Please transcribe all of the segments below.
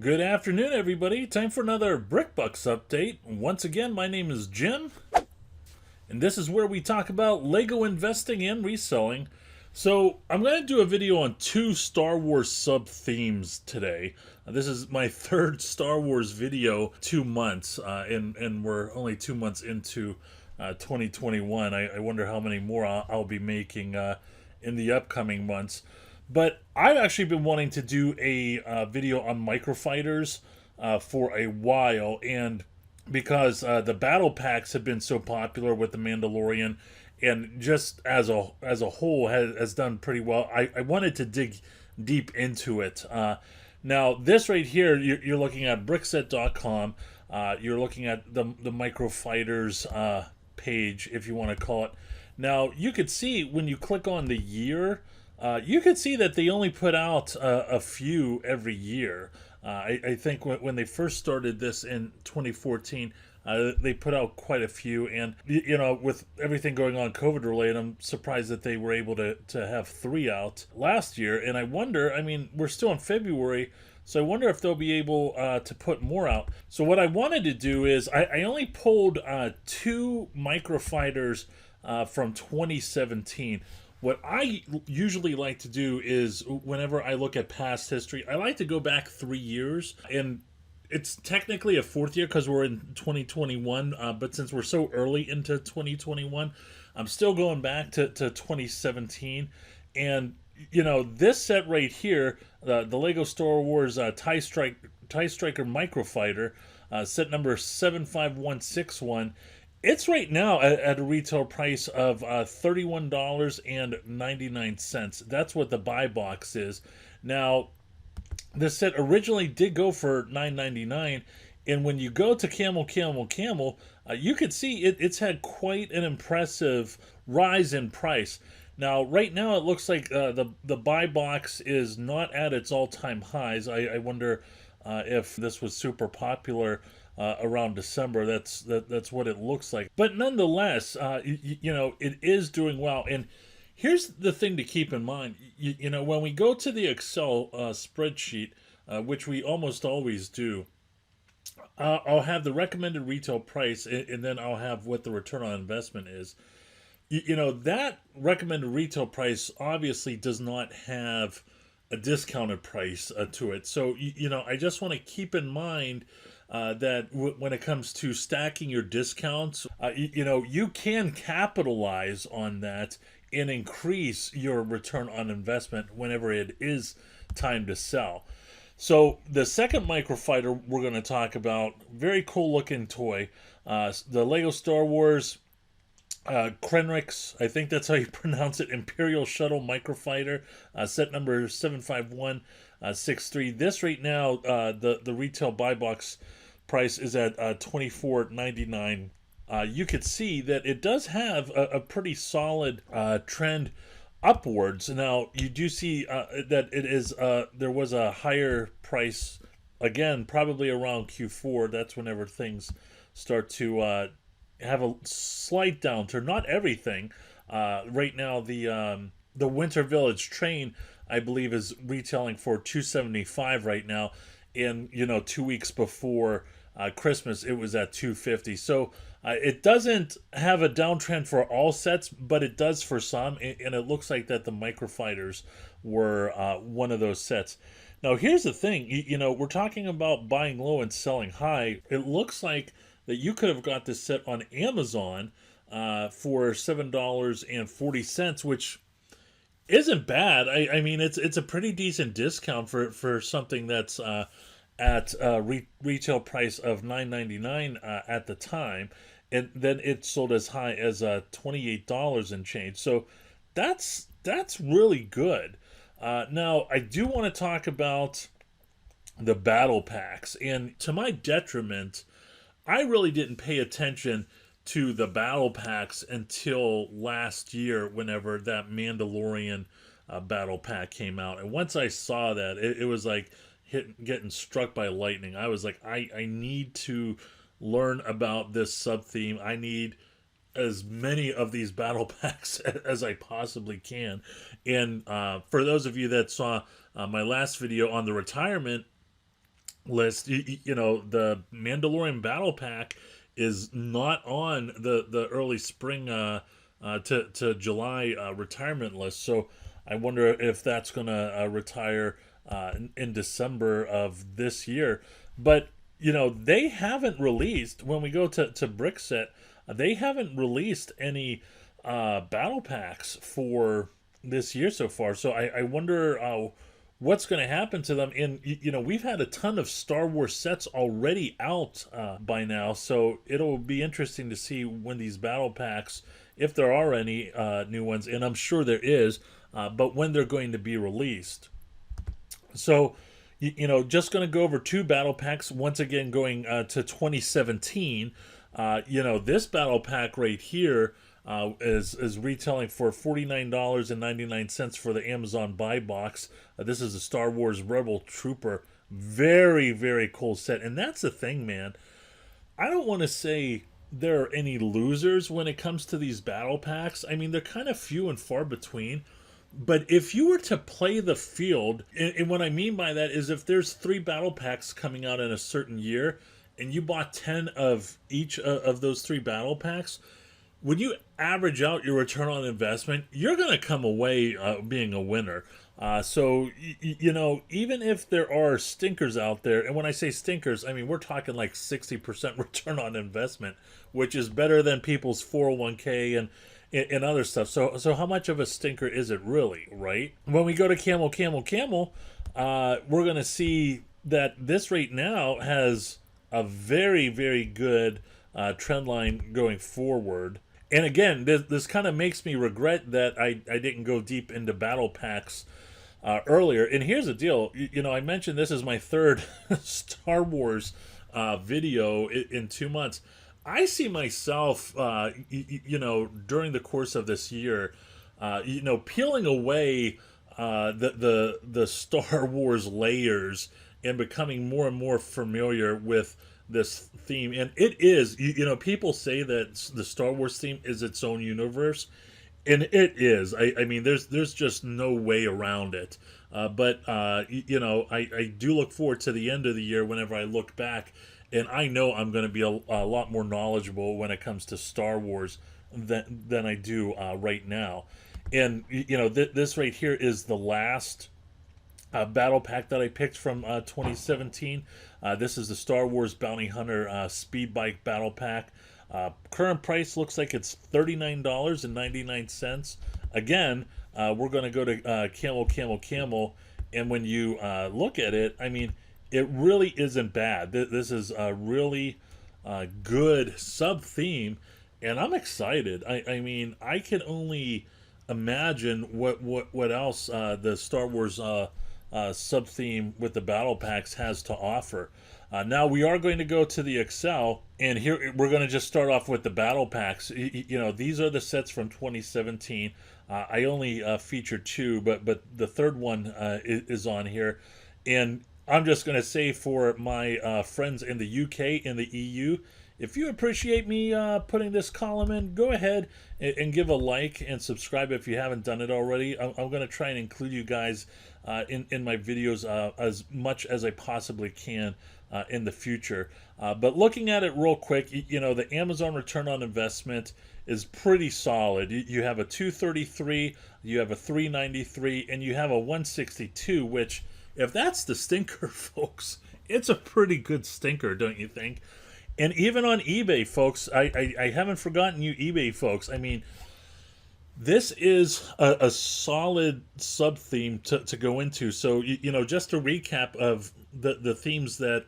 Good afternoon, everybody. Time for another BrickBucks update. Once again, my name is Jim, and this is where we talk about Lego investing and reselling. So, I'm going to do a video on two Star Wars sub-themes today. This is my third Star Wars video 2 months, and we're only 2 months into 2021. I wonder how many more I'll be making in the upcoming months. But I've actually been wanting to do a video on microfighters for a while, and because the battle packs have been so popular with the Mandalorian, and just as a whole has done pretty well, I wanted to dig deep into it. Now, this right here, you're looking at brickset.com. You're looking at the microfighters page, if you want to call it. Now, you could see when you click on the year, you could see that they only put out a few every year. I think when they first started this in 2014, they put out quite a few. And, you know, with everything going on COVID related, I'm surprised that they were able to have 3 out last year. And I wonder, I mean, we're still in February, so I wonder if they'll be able to put more out. So what I wanted to do is I only pulled 2 microfighters from 2017. What I usually like to do is whenever I look at past history, I like to go back 3 years. And it's technically a 4th year because we're in 2021. But since we're so early into 2021, I'm still going back to 2017. And, you know, this set right here, the Lego Star Wars TIE Striker Microfighter, set number 75161, it's right now at a retail price of $31.99. That's what the buy box is. Now, this set originally did go for $9.99, and when you go to Camel, you could see it's had quite an impressive rise in price. Now, right now, it looks like the buy box is not at its all-time highs. I wonder if this was super popular around December. That's what it looks like. But nonetheless, you know, it is doing well. And here's the thing to keep in mind. You know, when we go to the Excel spreadsheet, which we almost always do, I'll have the recommended retail price, and then I'll have what the return on investment is. You know, that recommended retail price obviously does not have a discounted price to it. So, you know, I just want to keep in mind that when it comes to stacking your discounts, you know, you can capitalize on that and increase your return on investment whenever it is time to sell. So the second microfighter we're going to talk about, very cool looking toy, the Lego Star Wars Krenrix, I think that's how you pronounce it, Imperial Shuttle Microfighter, set number 75163. This right now, the retail buy box price is at $24.99. You could see that it does have a pretty solid trend upwards. Now, you do see that it is there was a higher price, again, probably around Q4. That's whenever things start to have a slight downturn. Not everything. Right now, the Winter Village train, I believe, is retailing for $275 right now. And, you know, 2 weeks before Christmas, it was at $250. So it doesn't have a downtrend for all sets, but it does for some. And it looks like that the microfighters were one of those sets. Now, here's the thing. You know, we're talking about buying low and selling high. It looks like that you could have got this set on Amazon for $7.40, which isn't bad. I mean, it's a pretty decent discount for something that's at retail price of $9.99 at the time, and then it sold as high as $28 and change. So that's really good. Now, I do want to talk about the battle packs, and to my detriment, I really didn't pay attention to the battle packs until last year whenever that Mandalorian battle pack came out. And once I saw that, it was like getting struck by lightning. I was like, I need to learn about this sub-theme. I need as many of these battle packs as I possibly can. And for those of you that saw my last video on the retirement, list, the Mandalorian Battle Pack is not on the early spring to July retirement list. So I wonder if that's going to retire in December of this year. But they haven't released, when we go to Brickset, they haven't released any battle packs for this year so far. So I wonder what's going to happen to them. And we've had a ton of Star Wars sets already out by now, so it'll be interesting to see when these battle packs, if there are any new ones, and I'm sure there is, but when they're going to be released. So just going to go over two battle packs once again, going to 2017. This battle pack right here is retailing for $49.99 for the Amazon buy box. This is a Star Wars Rebel Trooper. Very, very cool set. And that's the thing, man. I don't want to say there are any losers when it comes to these battle packs. I mean, they're kind of few and far between. But if you were to play the field, and what I mean by that is if there's 3 battle packs coming out in a certain year, and you bought 10 of each of those 3 battle packs, when you average out your return on investment, you're going to come away being a winner. So, even if there are stinkers out there, and when I say stinkers, I mean, we're talking like 60% return on investment, which is better than people's 401k and other stuff. So how much of a stinker is it really, right? When we go to Camel, we're going to see that this right now has a very, very good trend line going forward. And again, this kind of makes me regret that I didn't go deep into battle packs earlier. And here's the deal. I mentioned this is my third Star Wars video in 2 months. I see myself, during the course of this year, peeling away the Star Wars layers and becoming more and more familiar with this theme. And it is, people say that the Star Wars theme is its own universe, and it is. I mean, there's just no way around it. But I do look forward to the end of the year whenever I look back, and I know I'm going to be a lot more knowledgeable when it comes to Star Wars than I do right now. And this right here is the last battle pack that I picked from 2017. This is the Star Wars Bounty Hunter Speed Bike Battle Pack. Current price looks like it's $39.99. Again, we're going to go to Camel, and when you look at it, I mean, it really isn't bad. This is a really good sub-theme, and I'm excited. I mean, I can only imagine what else the Star Wars sub-theme with the battle packs has to offer. Now we are going to go to the Excel, and here we're going to just start off with the battle packs. These are the sets from 2017. I only featured 2, but the third one is on here. And I'm just going to say for my friends in the UK and the EU, if you appreciate me putting this column in, go ahead and give a like and subscribe if you haven't done it already. I'm going to try and include you guys in my videos as much as I possibly can in the future. But looking at it real quick, the Amazon return on investment is pretty solid. You have a 233, you have a 393, and you have a 162, which, if that's the stinker, folks, it's a pretty good stinker, don't you think? And even on eBay, folks, I haven't forgotten you eBay folks. I mean, this is a solid sub-theme to go into. So, just a recap of the themes that,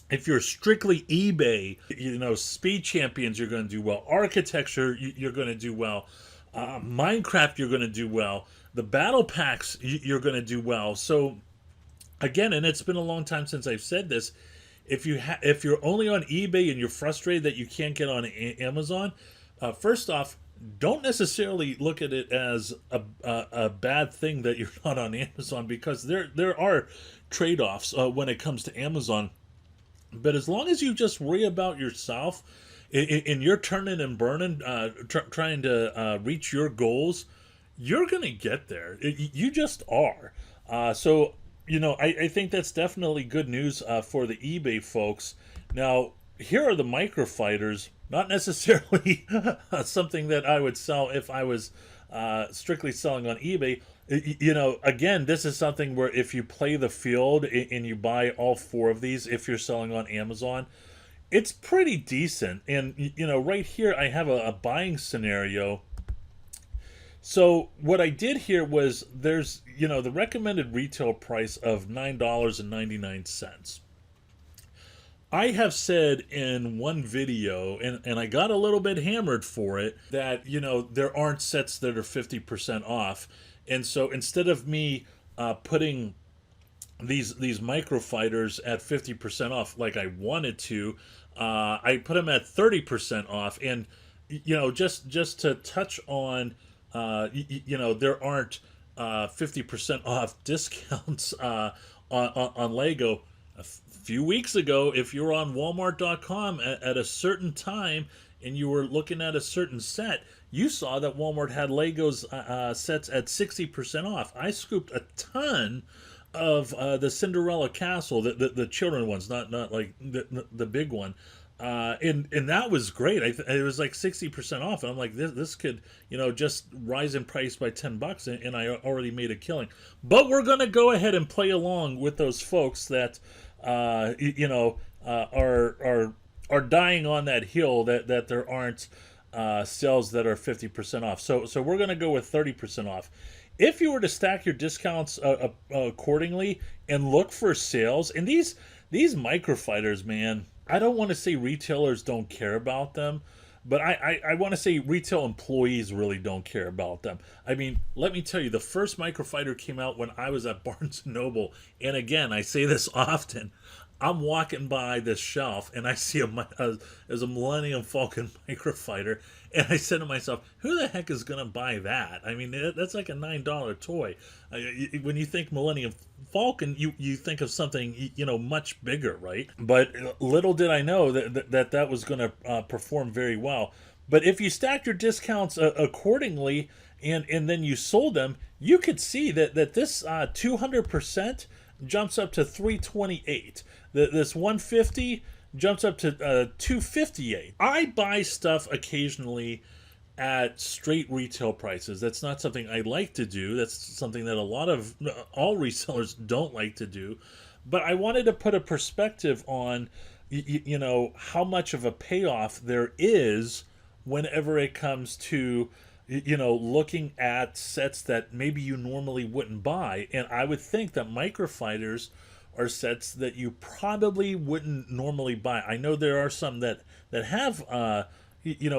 if you're strictly eBay, Speed Champions, you're going to do well. Architecture, you're going to do well. Minecraft, you're going to do well. The battle packs, you're going to do well. So, again, and it's been a long time since I've said this, if you're only on eBay and you're frustrated that you can't get on Amazon, first off, don't necessarily look at it as a bad thing that you're not on Amazon, because there are trade-offs when it comes to Amazon. But as long as you just worry about yourself and you're turning and burning, trying to reach your goals, you're going to get there. You just are. So, I think that's definitely good news for the eBay folks. Now, here are the microfighters, not necessarily something that I would sell if I was strictly selling on eBay. Again, this is something where if you play the field and you buy all four of these, if you're selling on Amazon, it's pretty decent. And, right here, I have a buying scenario. So what I did here was there's the recommended retail price of $9.99. I have said in one video, and I got a little bit hammered for it, that there aren't sets that are 50% off. And so instead of me putting these microfighters at 50% off like I wanted to, I put them at 30% off. And just to touch on, there aren't 50% off discounts on Lego. A few weeks ago, if you were on Walmart.com at a certain time and you were looking at a certain set, you saw that Walmart had Legos sets at 60% off. I scooped a ton of the Cinderella Castle, the children ones, not like the big one. And that was great. It was like 60% off, and I'm like, this could just rise in price by $10, and I already made a killing. But we're gonna go ahead and play along with those folks that are dying on that hill that there aren't sales that are 50% off. So we're gonna go with 30% off. If you were to stack your discounts accordingly and look for sales, and these microfighters, man, I don't want to say retailers don't care about them, but I want to say retail employees really don't care about them. I mean, let me tell you, the first microfighter came out when I was at Barnes & Noble, and again, I say this often, I'm walking by this shelf and I see there's a Millennium Falcon microfighter, and I said to myself, who the heck is going to buy that? I mean, that's like a $9 toy. When you think Millennium Falcon, you think of something much bigger, right? But little did I know that was going to perform very well. But if you stacked your discounts accordingly and then you sold them, you could see that this 200% jumps up to 328. This 150 jumps up to 258. I buy stuff occasionally at straight retail prices. That's not something I like to do. That's something that all resellers don't like to do. But I wanted to put a perspective on how much of a payoff there is whenever it comes to looking at sets that maybe you normally wouldn't buy. And I would think that microfighters are sets that you probably wouldn't normally buy. I know there are some that have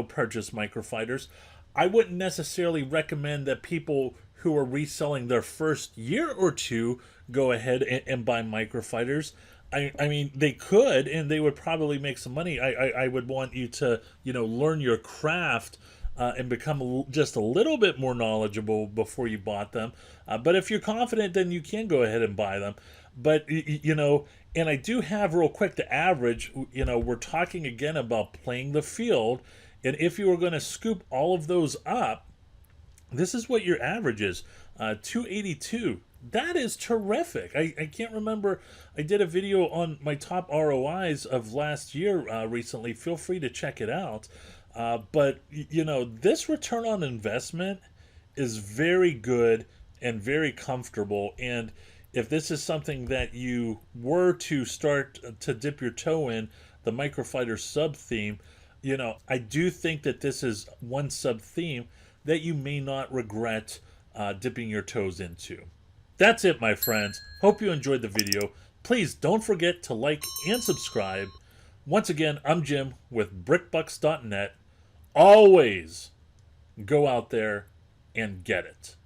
purchased microfighters. I wouldn't necessarily recommend that people who are reselling their first year or two go ahead and buy microfighters. I mean, they could, and they would probably make some money. I would want you to learn your craft and become just a little bit more knowledgeable before you bought them. But if you're confident, then you can go ahead and buy them. But, and I do have real quick the average, we're talking again about playing the field. And if you were going to scoop all of those up, this is what your average is, 282. That is terrific. I can't remember. I did a video on my top ROIs of last year recently. Feel free to check it out. But, this return on investment is very good and very comfortable. And if this is something that you were to start to dip your toe in, the microfighter sub theme, I do think that this is one sub theme that you may not regret dipping your toes into. That's it, my friends. Hope you enjoyed the video. Please don't forget to like and subscribe. Once again, I'm Jim with BrickBucks.net. Always go out there and get it.